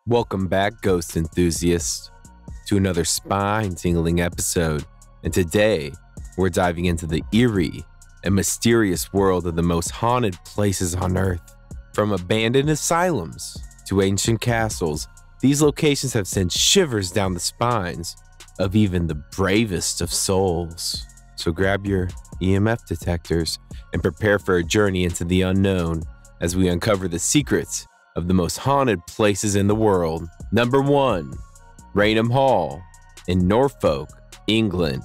Welcome back, ghost enthusiasts, to another spine-tingling episode. And today, we're diving into the eerie and mysterious world of the most haunted places on Earth. From abandoned asylums to ancient castles, these locations have sent shivers down the spines of even the bravest of souls. So grab your EMF detectors and prepare for a journey into the unknown as we uncover the secrets of the most haunted places in the world. Number 1. Raynham Hall in Norfolk, England.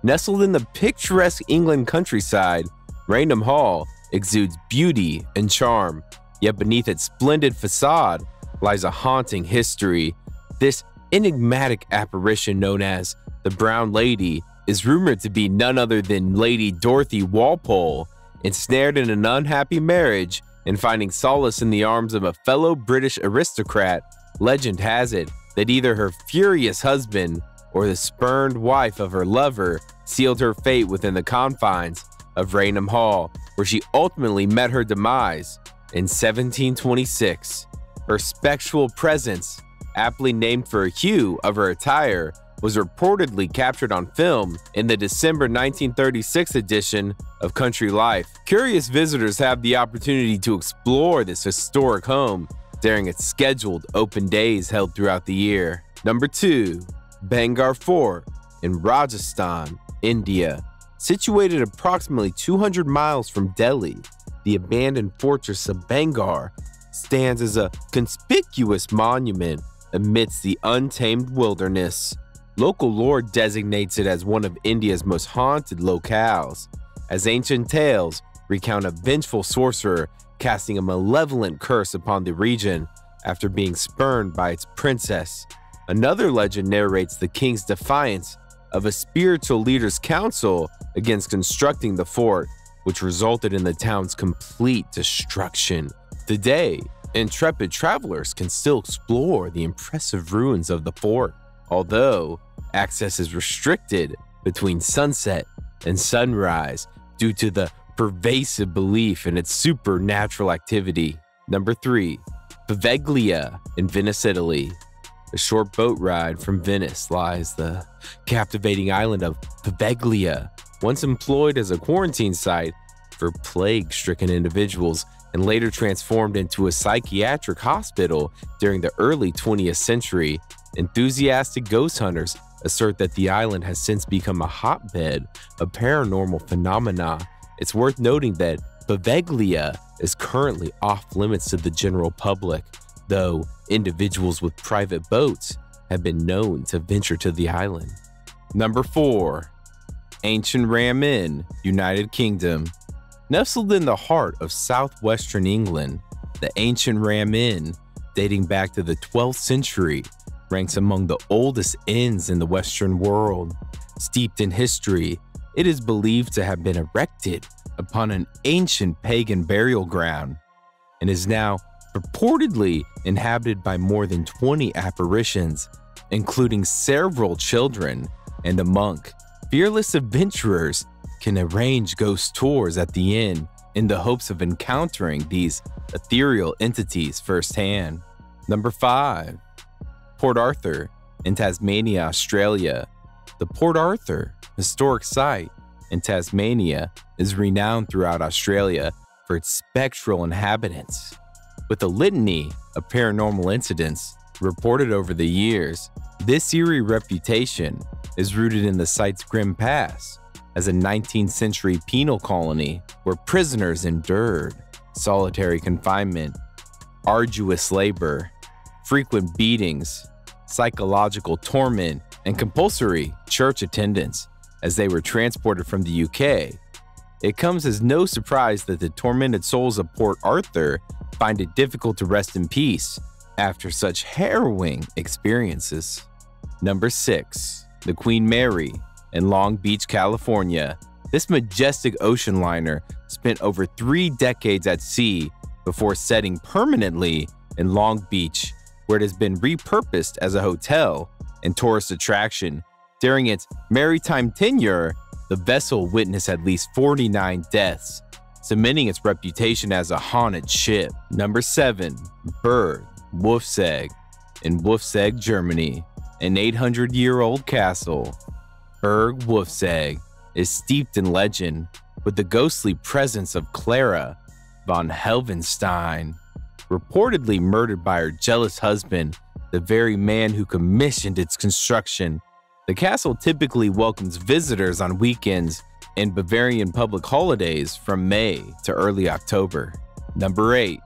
Nestled in the picturesque England countryside, Raynham Hall exudes beauty and charm, yet beneath its splendid facade lies a haunting history. This enigmatic apparition known as the Brown Lady is rumored to be none other than Lady Dorothy Walpole, ensnared in an unhappy marriage and finding solace in the arms of a fellow British aristocrat. Legend has it that either her furious husband or the spurned wife of her lover sealed her fate within the confines of Raynham Hall, where she ultimately met her demise in 1726. Her spectral presence, aptly named for a hue of her attire, was reportedly captured on film in the December 1936 edition of Country Life. Curious visitors have the opportunity to explore this historic home during its scheduled open days held throughout the year. Number 2. Bangar Fort in Rajasthan, India. Situated approximately 200 miles from Delhi, the abandoned fortress of Bangar stands as a conspicuous monument amidst the untamed wilderness. Local lore designates it as one of India's most haunted locales, as ancient tales recount a vengeful sorcerer casting a malevolent curse upon the region after being spurned by its princess. Another legend narrates the king's defiance of a spiritual leader's council against constructing the fort, which resulted in the town's complete destruction. Today, intrepid travelers can still explore the impressive ruins of the fort, although access is restricted between sunset and sunrise due to the pervasive belief in its supernatural activity. Number 3. Poveglia in Venice, Italy. A short boat ride from Venice lies the captivating island of Poveglia, once employed as a quarantine site for plague-stricken individuals and later transformed into a psychiatric hospital during the early 20th century. Enthusiastic ghost hunters assert that the island has since become a hotbed of paranormal phenomena. It's worth noting that Poveglia is currently off limits to the general public, though individuals with private boats have been known to venture to the island. Number 4. Ancient Ram Inn, United Kingdom. Nestled in the heart of southwestern England, the ancient Ram Inn, dating back to the 12th century, ranks among the oldest inns in the Western world. Steeped in history, it is believed to have been erected upon an ancient pagan burial ground and is now purportedly inhabited by more than 20 apparitions, including several children and a monk. Fearless adventurers can arrange ghost tours at the inn in the hopes of encountering these ethereal entities firsthand. Number 5. Port Arthur in Tasmania, Australia. The Port Arthur historic site in Tasmania is renowned throughout Australia for its spectral inhabitants. With a litany of paranormal incidents reported over the years, this eerie reputation is rooted in the site's grim past as a 19th century penal colony where prisoners endured solitary confinement, arduous labor, frequent beatings, psychological torment, and compulsory church attendance as they were transported from the UK. It comes as no surprise that the tormented souls of Port Arthur find it difficult to rest in peace after such harrowing experiences. Number 6. The Queen Mary in Long Beach, California. This majestic ocean liner spent over 3 decades at sea before setting permanently in Long Beach, where it has been repurposed as a hotel and tourist attraction. During its maritime tenure, the vessel witnessed at least 49 deaths, cementing its reputation as a haunted ship. Number 7. Berg Wolf's Egg in Wolfsegg, Germany, an 800-year-old castle. Burg Wolfsegg is steeped in legend with the ghostly presence of Clara von Helvenstein, reportedly murdered by her jealous husband, the very man who commissioned its construction. The castle typically welcomes visitors on weekends and Bavarian public holidays from May to early October. Number 8.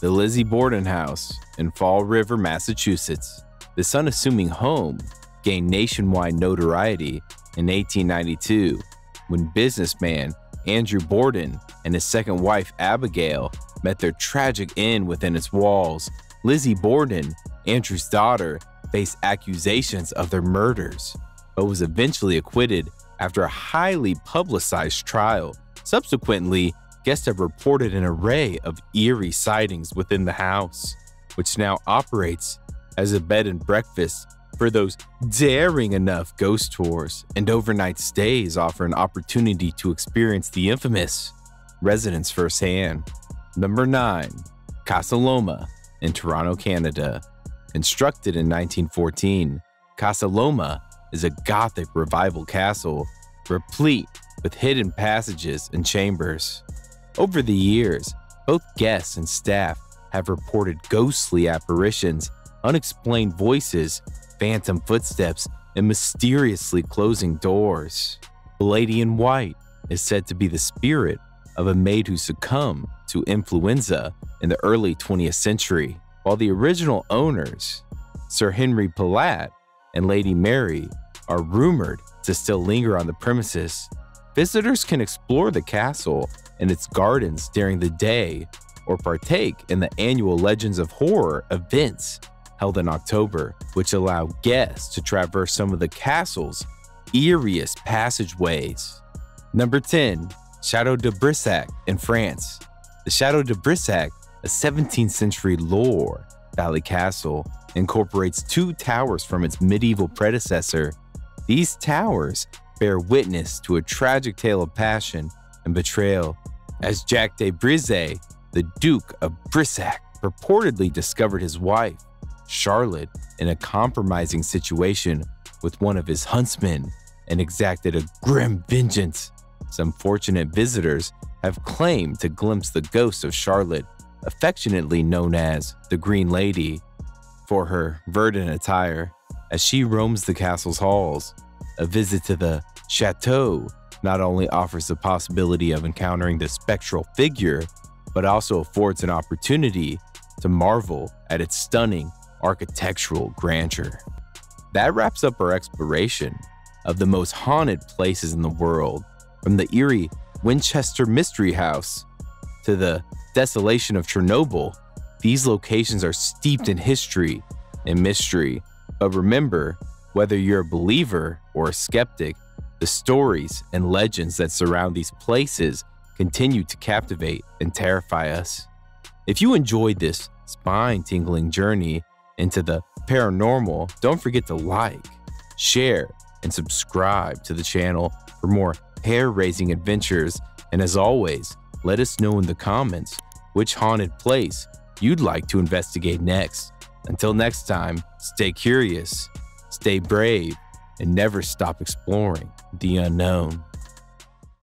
The Lizzie Borden House in Fall River, Massachusetts. This unassuming home gained nationwide notoriety in 1892 when businessman Andrew Borden and his second wife Abigail met their tragic end within its walls. Lizzie Borden, Andrew's daughter, faced accusations of their murders, but was eventually acquitted after a highly publicized trial. Subsequently, guests have reported an array of eerie sightings within the house, which now operates as a bed and breakfast for those daring enough. Ghost tours and overnight stays offer an opportunity to experience the infamous residence firsthand. Number 9. Casa Loma in Toronto, Canada. Constructed in 1914, Casa Loma is a Gothic revival castle replete with hidden passages and chambers. Over the years, both guests and staff have reported ghostly apparitions, unexplained voices, phantom footsteps, and mysteriously closing doors. The Lady in White is said to be the spirit of a maid who succumbed to influenza in the early 20th century, while the original owners, Sir Henry Palat and Lady Mary, are rumored to still linger on the premises. Visitors can explore the castle and its gardens during the day or partake in the annual Legends of Horror events held in October, which allow guests to traverse some of the castle's eeriest passageways. Number 10. Château de Brissac in France. The Château de Brissac, a 17th century lore valley castle, incorporates 2 towers from its medieval predecessor. These towers bear witness to a tragic tale of passion and betrayal, as Jacques de Brissac, the Duke of Brissac, purportedly discovered his wife, Charlotte, in a compromising situation with one of his huntsmen and exacted a grim vengeance. Some fortunate visitors have claimed to glimpse the ghost of Charlotte, affectionately known as the Green Lady, for her verdant attire as she roams the castle's halls. A visit to the chateau not only offers the possibility of encountering the spectral figure, but also affords an opportunity to marvel at its stunning architectural grandeur. That wraps up our exploration of the most haunted places in the world, from the eerie Winchester Mystery House to the desolation of Chernobyl. These locations are steeped in history and mystery, but remember, whether you're a believer or a skeptic, the stories and legends that surround these places continue to captivate and terrify us. If you enjoyed this spine-tingling journey into the paranormal, don't forget to like, share, and subscribe to the channel for more hair-raising adventures. And as always, let us know in the comments which haunted place you'd like to investigate next. Until next time, stay curious, stay brave, and never stop exploring the unknown.